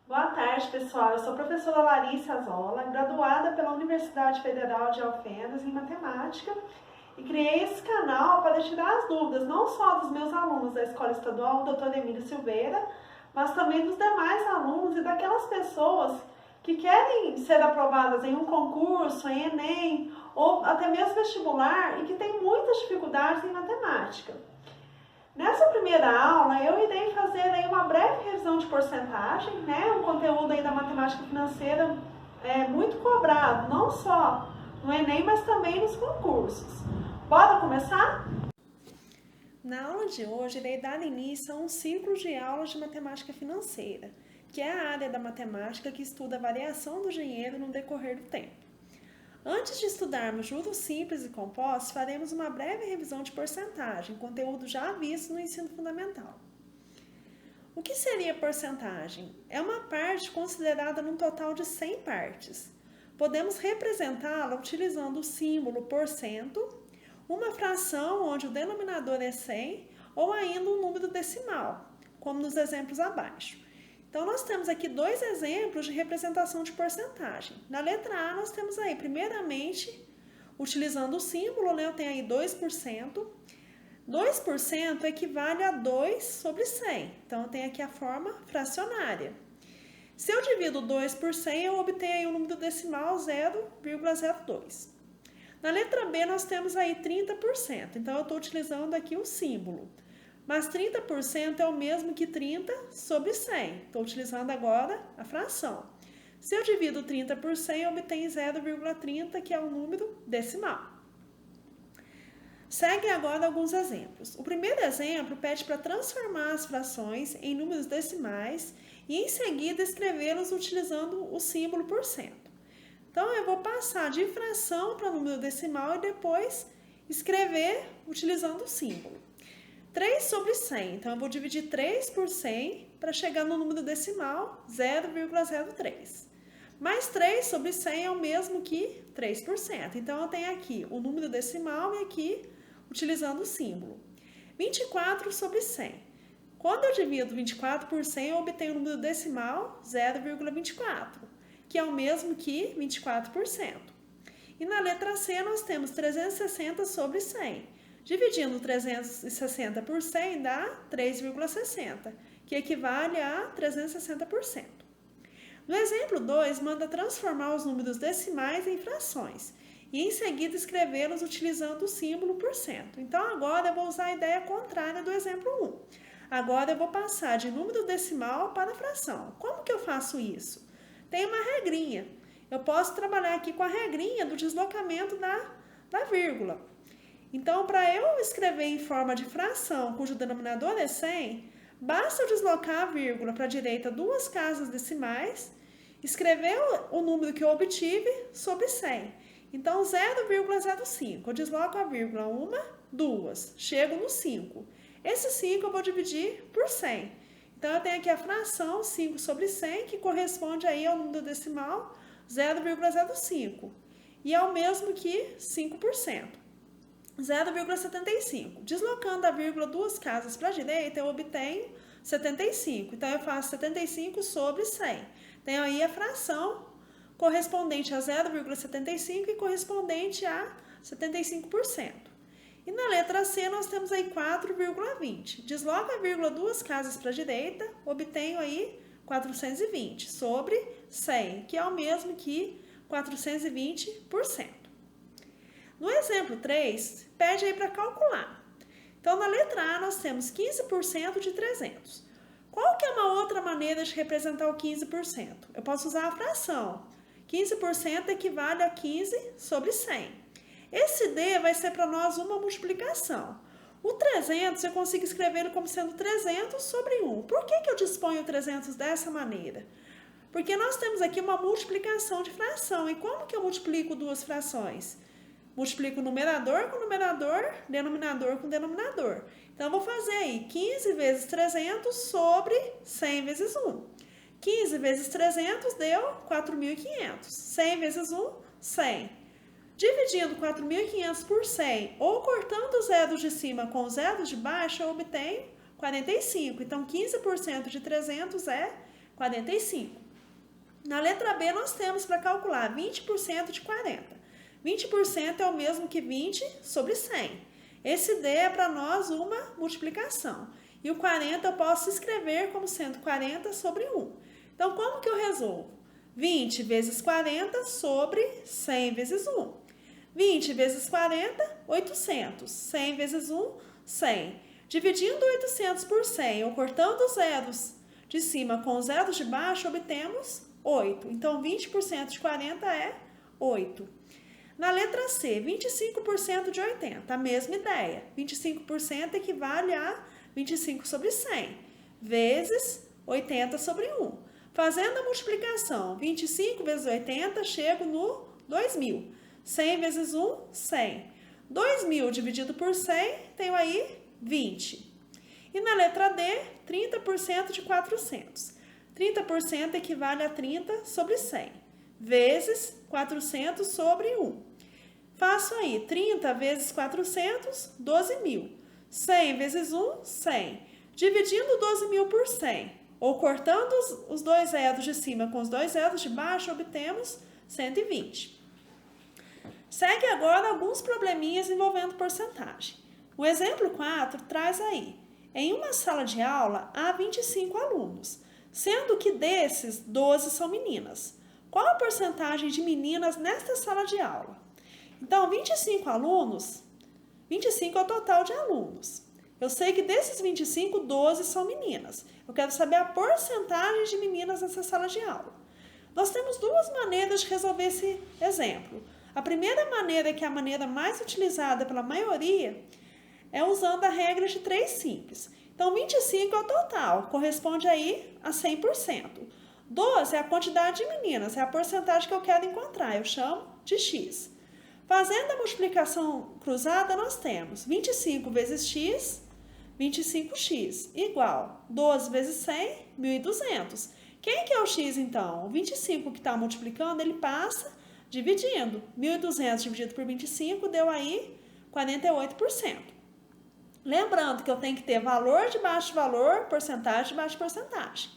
Boa tarde, pessoal. Eu sou a professora Larissa Azola, graduada pela Universidade Federal de Alfenas em Matemática, e criei esse canal para tirar as dúvidas, não só dos meus alunos da Escola Estadual Dr. Emílio Silveira, mas também dos demais alunos e daquelas pessoas que querem ser aprovadas em um concurso, em Enem, ou até mesmo vestibular, e que têm muitas dificuldades em matemática. Nessa primeira aula, eu irei fazer aí uma breve revisão de porcentagem, né? Um conteúdo aí da matemática financeira muito cobrado, não só no Enem, mas também nos concursos. Bora começar? Na aula de hoje, irei dar início a um ciclo de aulas de matemática financeira, que é a área da matemática que estuda a variação do dinheiro no decorrer do tempo. Antes de estudarmos juros simples e compostos, faremos uma breve revisão de porcentagem, conteúdo já visto no ensino fundamental. O que seria porcentagem? É uma parte considerada num total de 100 partes. Podemos representá-la utilizando o símbolo porcento, uma fração onde o denominador é 100 ou ainda um número decimal, como nos exemplos abaixo. Então, nós temos aqui dois exemplos de representação de porcentagem. Na letra A, nós temos aí, primeiramente, utilizando o símbolo, né, eu tenho aí 2%. 2% equivale a 2 sobre 100. Então, eu tenho aqui a forma fracionária. Se eu divido 2 por 100, eu obtenho aí o número decimal 0,02. Na letra B, nós temos aí 30%. Então, eu estou utilizando aqui o símbolo. Mas 30% é o mesmo que 30 sobre 100. Estou utilizando agora a fração. Se eu divido 30 por 100, eu obtenho 0,30, que é o número decimal. Seguem agora alguns exemplos. O primeiro exemplo pede para transformar as frações em números decimais e em seguida escrevê-los utilizando o símbolo por cento. Então, eu vou passar de fração para número decimal e depois escrever utilizando o símbolo. 3 sobre 100, então eu vou dividir 3 por 100 para chegar no número decimal 0,03. Mais 3 sobre 100 é o mesmo que 3%. Então, eu tenho aqui o número decimal e aqui utilizando o símbolo. 24 sobre 100. Quando eu divido 24 por 100, eu obtenho o número decimal 0,24, que é o mesmo que 24%. E na letra C, nós temos 360 sobre 100. Dividindo 360 por 100 dá 3,60, que equivale a 360%. No exemplo 2, manda transformar os números decimais em frações e em seguida escrevê-los utilizando o símbolo por cento. Então, agora eu vou usar a ideia contrária do exemplo 1. Agora eu vou passar de número decimal para fração. Como que eu faço isso? Tem uma regrinha. Eu posso trabalhar aqui com a regrinha do deslocamento da vírgula. Então, para eu escrever em forma de fração, cujo denominador é 100, basta eu deslocar a vírgula para a direita 2 casas decimais, escrever o número que eu obtive sobre 100. Então, 0,05. Eu desloco a vírgula 1, 2, chego no 5. Esse 5 eu vou dividir por 100. Então, eu tenho aqui a fração 5 sobre 100, que corresponde aí ao número decimal 0,05. E é o mesmo que 5%. 0,75. Deslocando a vírgula 2 casas para a direita, eu obtenho 75. Então, eu faço 75 sobre 100. Tenho aí a fração correspondente a 0,75 e correspondente a 75%. E na letra C, nós temos aí 4,20. Desloco a vírgula 2 casas para a direita, obtenho aí 420 sobre 100, que é o mesmo que 420%. No exemplo 3, pede aí para calcular. Então, na letra A, nós temos 15% de 300. Qual que é uma outra maneira de representar o 15%? Eu posso usar a fração. 15% equivale a 15 sobre 100. Esse D vai ser para nós uma multiplicação. O 300 eu consigo escrever como sendo 300 sobre 1. Por que eu disponho 300 dessa maneira? Porque nós temos aqui uma multiplicação de fração. E como que eu multiplico duas frações? Multiplico o numerador com numerador, denominador com denominador. Então, eu vou fazer aí 15 vezes 300 sobre 100 vezes 1. 15 vezes 300 deu 4.500. 100 vezes 1, 100. Dividindo 4.500 por 100 ou cortando os zeros de cima com os zeros de baixo, eu obtenho 45. Então, 15% de 300 é 45. Na letra B, nós temos para calcular 20% de 40. 20% é o mesmo que 20 sobre 100. Esse D é para nós uma multiplicação. E o 40 eu posso escrever como sendo 40 sobre 1. Então, como que eu resolvo? 20 vezes 40 sobre 100 vezes 1. 20 vezes 40, 800. 100 vezes 1, 100. Dividindo 800 por 100 ou cortando os zeros de cima com os zeros de baixo, obtemos 8. Então, 20% de 40 é 8. Na letra C, 25% de 80. A mesma ideia. 25% equivale a 25 sobre 100, vezes 80 sobre 1. Fazendo a multiplicação, 25 vezes 80, chego no 2.000. 100 vezes 1, 100. 2.000 dividido por 100, tenho aí 20. E na letra D, 30% de 400. 30% equivale a 30 sobre 100, vezes 400 sobre 1. Faço aí 30 vezes 400, 12.000. 100 vezes 1, 100. Dividindo 12.000 por 100, ou cortando os dois zeros de cima com os dois zeros de baixo, obtemos 120. Segue agora alguns probleminhas envolvendo porcentagem. O exemplo 4 traz aí: em uma sala de aula há 25 alunos, sendo que desses 12 são meninas. Qual a porcentagem de meninas nesta sala de aula? Então, 25 alunos, 25 é o total de alunos. Eu sei que desses 25, 12 são meninas. Eu quero saber a porcentagem de meninas nessa sala de aula. Nós temos duas maneiras de resolver esse exemplo. A primeira maneira, que é a maneira mais utilizada pela maioria, é usando a regra de 3 simples. Então, 25 é o total, corresponde aí a 100%. 12 é a quantidade de meninas, é a porcentagem que eu quero encontrar, eu chamo de x. Fazendo a multiplicação cruzada, nós temos 25 vezes x, 25x, igual 12 vezes 100, 1.200. Quem que é o x, então? O 25 que está multiplicando, ele passa dividindo. 1.200 dividido por 25 deu aí 48%. Lembrando que eu tenho que ter valor debaixo de valor, porcentagem debaixo de porcentagem.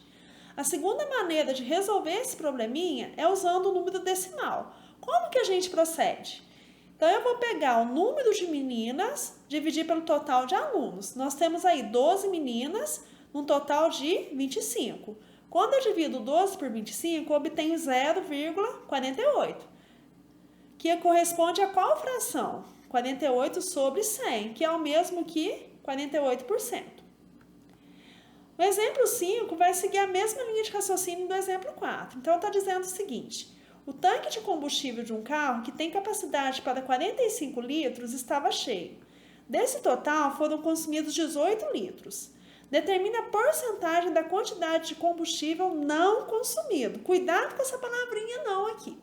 A segunda maneira de resolver esse probleminha é usando o número decimal. Como que a gente procede? Então, eu vou pegar o número de meninas, dividir pelo total de alunos. Nós temos aí 12 meninas, num total de 25. Quando eu divido 12 por 25, eu obtenho 0,48, que corresponde a qual fração? 48 sobre 100, que é o mesmo que 48%. O exemplo 5 vai seguir a mesma linha de raciocínio do exemplo 4. Então, está dizendo o seguinte: o tanque de combustível de um carro que tem capacidade para 45 litros estava cheio. Desse total, foram consumidos 18 litros. Determine a porcentagem da quantidade de combustível não consumido. Cuidado com essa palavrinha não aqui.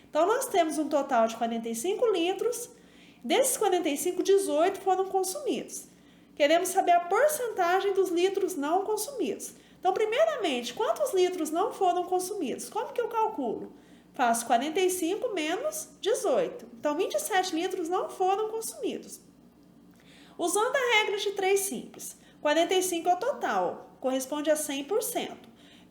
Então, nós temos um total de 45 litros. Desses 45, 18 foram consumidos. Queremos saber a porcentagem dos litros não consumidos. Então, primeiramente, quantos litros não foram consumidos? Como que eu calculo? Faço 45 menos 18. Então, 27 litros não foram consumidos. Usando a regra de 3 simples, 45 é o total, corresponde a 100%.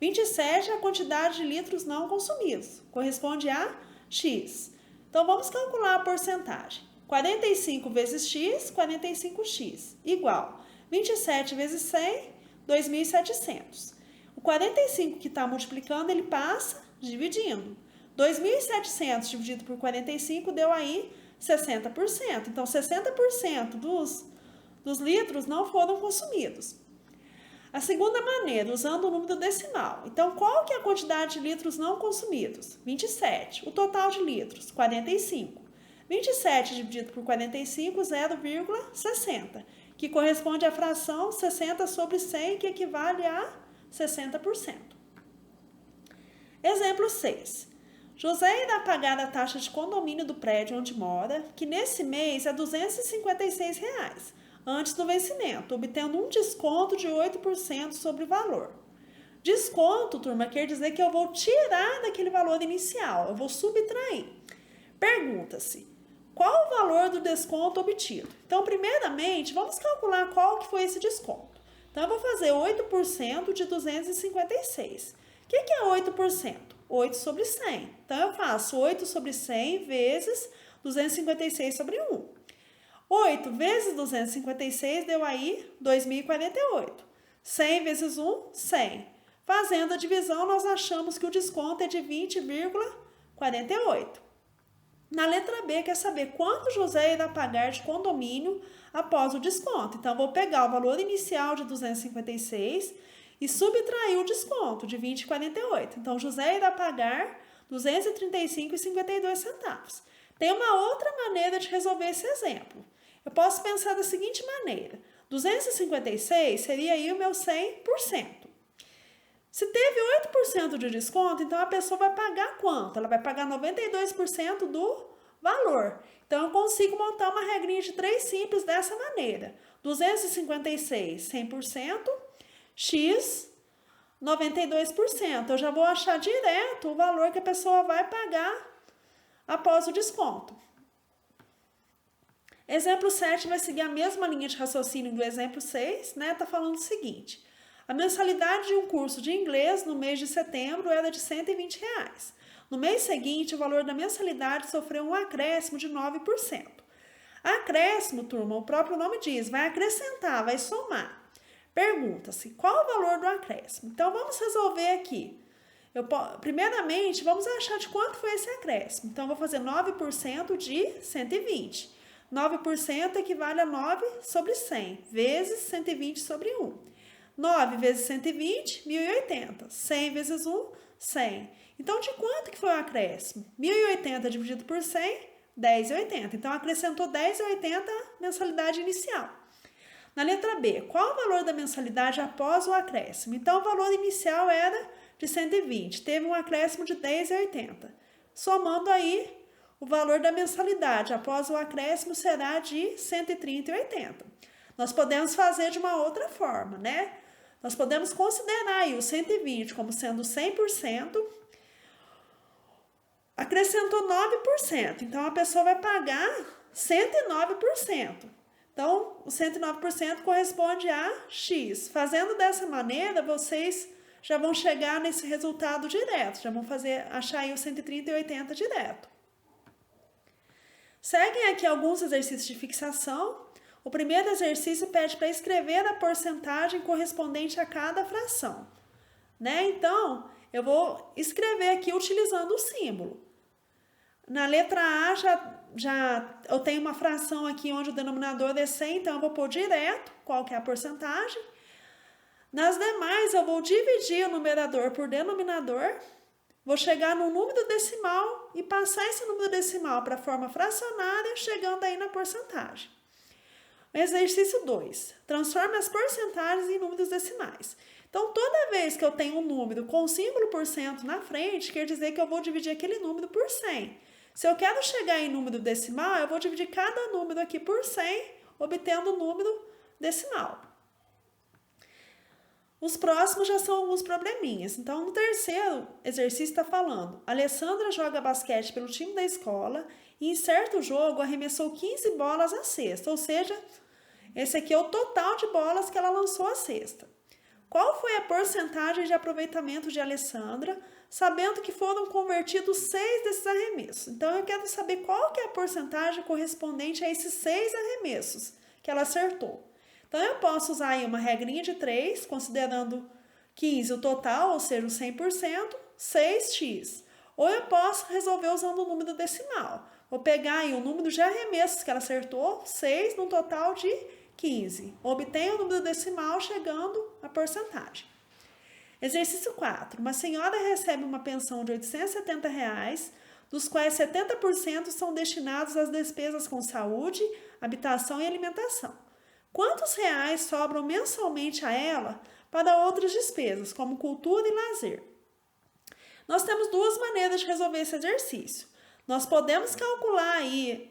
27 é a quantidade de litros não consumidos, corresponde a x. Então, vamos calcular a porcentagem. 45 vezes x, 45x, igual 27 vezes 100, 2.700. O 45 que está multiplicando, ele passa dividindo. 2.700 dividido por 45 deu aí 60%. Então, 60% dos litros não foram consumidos. A segunda maneira, usando o número decimal. Então, qual que é a quantidade de litros não consumidos? 27. O total de litros, 45. 27 dividido por 45, 0,60, que corresponde à fração 60 sobre 100, que equivale a 60%. Exemplo 6. José irá pagar a taxa de condomínio do prédio onde mora, que nesse mês é R$ 256, antes do vencimento, obtendo um desconto de 8% sobre o valor. Desconto, turma, quer dizer que eu vou tirar daquele valor inicial, eu vou subtrair. Pergunta-se: qual o valor do desconto obtido? Então, primeiramente, vamos calcular qual que foi esse desconto. Então, eu vou fazer 8% de 256, que é 8%? 8 sobre 100. Então, eu faço 8 sobre 100 vezes 256 sobre 1. 8 vezes 256 deu aí 2.048. 100 vezes 1, 100. Fazendo a divisão, nós achamos que o desconto é de 20,48. Na letra B, quer saber quanto José irá pagar de condomínio após o desconto. Então, vou pegar o valor inicial de 256 e subtrair o desconto de 20,48. Então, José irá pagar R$ 235,52. Tem uma outra maneira de resolver esse exemplo. Eu posso pensar da seguinte maneira. 256 seria aí o meu 100%. Se teve 8% de desconto, então a pessoa vai pagar quanto? Ela vai pagar 92% do valor. Então, eu consigo montar uma regrinha de 3 simples dessa maneira. 256, 100%, x, 92%. Eu já vou achar direto o valor que a pessoa vai pagar após o desconto. Exemplo 7 vai seguir a mesma linha de raciocínio do exemplo 6, né? Tá falando o seguinte: a mensalidade de um curso de inglês no mês de setembro era de R$ 120. No mês seguinte, o valor da mensalidade sofreu um acréscimo de 9%. Acréscimo, turma, o próprio nome diz, vai acrescentar, vai somar. Pergunta-se, qual o valor do acréscimo? Então, vamos resolver aqui. Primeiramente, vamos achar de quanto foi esse acréscimo. Então, eu vou fazer 9% de 120. 9% equivale a 9 sobre 100, vezes 120 sobre 1. 9 vezes 120, 1.080. 100 vezes 1, 100. Então, de quanto que foi o acréscimo? 1.080 dividido por 100, 10,80. Então, acrescentou 10,80 a mensalidade inicial. Na letra B, qual o valor da mensalidade após o acréscimo? Então, o valor inicial era de 120. Teve um acréscimo de 10,80. Somando aí, o valor da mensalidade após o acréscimo será de 130,80. Nós podemos fazer de uma outra forma, né? Nós podemos considerar aí o 120 como sendo 100%, acrescentou 9%, então a pessoa vai pagar 109%. Então, o 109% corresponde a X. Fazendo dessa maneira, vocês já vão chegar nesse resultado direto, já vão achar aí o 130,80 direto. Seguem aqui alguns exercícios de fixação. O primeiro exercício pede para escrever a porcentagem correspondente a cada fração, né? Então, eu vou escrever aqui utilizando o símbolo. Na letra A, eu tenho uma fração aqui onde o denominador é 100, então eu vou pôr direto qual que é a porcentagem. Nas demais, eu vou dividir o numerador por denominador, vou chegar no número decimal e passar esse número decimal para a forma fracionária, chegando aí na porcentagem. Exercício 2. Transforme as porcentagens em números decimais. Então, toda vez que eu tenho um número com o símbolo por cento na frente, quer dizer que eu vou dividir aquele número por 100. Se eu quero chegar em número decimal, eu vou dividir cada número aqui por 100, obtendo o número decimal. Os próximos já são alguns probleminhas. Então, no terceiro exercício está falando: Alessandra joga basquete pelo time da escola e em certo jogo arremessou 15 bolas à cesta, ou seja, esse aqui é o total de bolas que ela lançou à cesta. Qual foi a porcentagem de aproveitamento de Alessandra, sabendo que foram convertidos 6 desses arremessos? Então, eu quero saber qual que é a porcentagem correspondente a esses 6 arremessos que ela acertou. Então, eu posso usar aí uma regrinha de 3, considerando 15 o total, ou seja, o 100%, 6x. Ou eu posso resolver usando o número decimal. Vou pegar aí o número de arremessos que ela acertou, 6 num total de 15. Obtenho o número decimal chegando à porcentagem. Exercício 4. Uma senhora recebe uma pensão de R$ 870, dos quais 70% são destinados às despesas com saúde, habitação e alimentação. Quantos reais sobram mensalmente a ela para outras despesas, como cultura e lazer? Nós temos duas maneiras de resolver esse exercício. Nós podemos calcular aí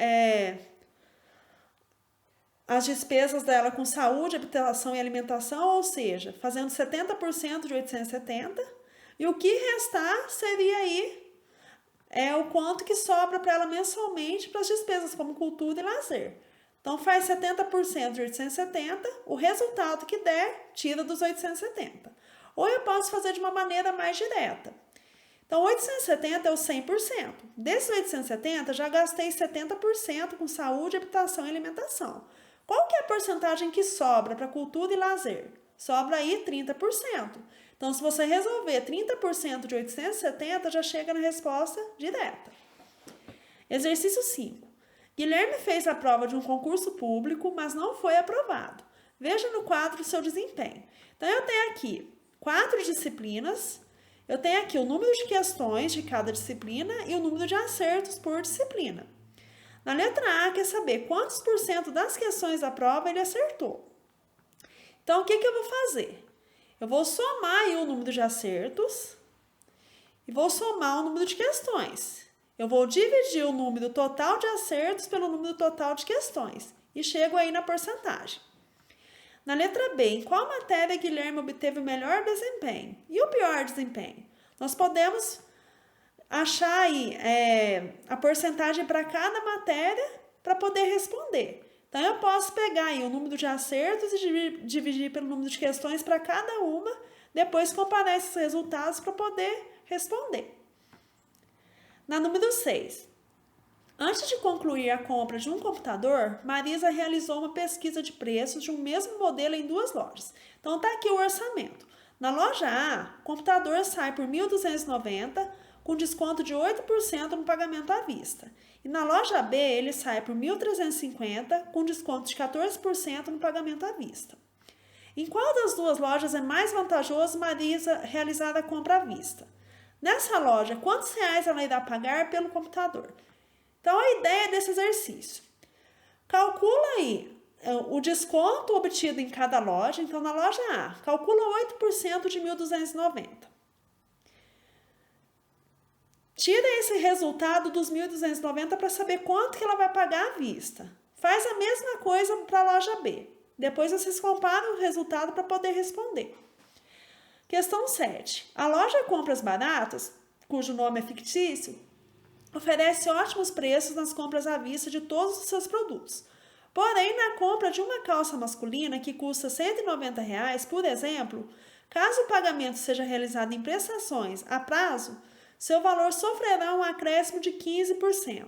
as despesas dela com saúde, habitação e alimentação, ou seja, fazendo 70% de 870, e o que restar seria aí o quanto que sobra para ela mensalmente para as despesas como cultura e lazer. Então, faz 70% de 870, o resultado que der, tira dos 870. ou eu posso fazer de uma maneira mais direta. Então, 870 é o 100%. Desses 870, já gastei 70% com saúde, habitação e alimentação. Qual que é a porcentagem que sobra para cultura e lazer? Sobra aí 30%. Então, se você resolver 30% de 870, já chega na resposta direta. Exercício 5. Guilherme fez a prova de um concurso público, mas não foi aprovado. Veja no quadro o seu desempenho. Então, eu tenho aqui 4 disciplinas. Eu tenho aqui o número de questões de cada disciplina e o número de acertos por disciplina. Na letra A, quer saber quantos por cento das questões da prova ele acertou. Então, o que eu vou fazer? Eu vou somar aí o número de acertos e vou somar o número de questões. Eu vou dividir o número total de acertos pelo número total de questões e chego aí na porcentagem. Na letra B, em qual matéria Guilherme obteve o melhor desempenho e o pior desempenho? Nós podemos achar aí a porcentagem para cada matéria para poder responder. Então, eu posso pegar aí o número de acertos e dividir pelo número de questões para cada uma, depois comparar esses resultados para poder responder. Na número 6. Antes de concluir a compra de um computador, Marisa realizou uma pesquisa de preços de um mesmo modelo em 2 lojas. Então, está aqui o orçamento. Na loja A, o computador sai por R$ 1.290, com desconto de 8% no pagamento à vista. E na loja B, ele sai por R$ 1.350, com desconto de 14% no pagamento à vista. Em qual das 2 lojas é mais vantajoso Marisa realizar a compra à vista? Nessa loja, quantos reais ela irá pagar pelo computador? Então, a ideia desse exercício. Calcula aí o desconto obtido em cada loja. Então, na loja A, calcula 8% de 1.290. Tira esse resultado dos 1.290 para saber quanto que ela vai pagar à vista. Faz a mesma coisa para a loja B. Depois vocês comparam o resultado para poder responder. Questão 7. A loja Compras Baratas, cujo nome é fictício, oferece ótimos preços nas compras à vista de todos os seus produtos. Porém, na compra de uma calça masculina que custa R$ 190, por exemplo, caso o pagamento seja realizado em prestações a prazo, seu valor sofrerá um acréscimo de 15%.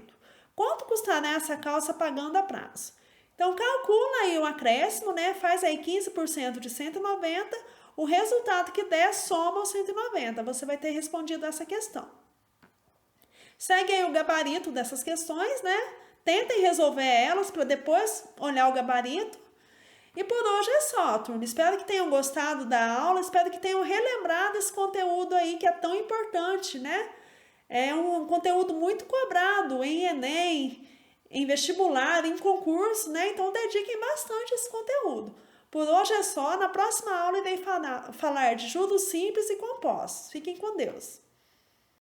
Quanto custará essa calça pagando a prazo? Então, calcula aí o acréscimo, faz aí 15% de 190, o resultado que der soma aos 190. Você vai ter respondido essa questão. Segue aí o gabarito dessas questões, Tentem resolver elas para depois olhar o gabarito. E por hoje é só, turma. Espero que tenham gostado da aula, espero que tenham relembrado esse conteúdo aí que é tão importante, É um conteúdo muito cobrado em Enem, em vestibular, em concurso, Então dediquem bastante esse conteúdo. Por hoje é só, na próxima aula irei falar de juros simples e compostos. Fiquem com Deus.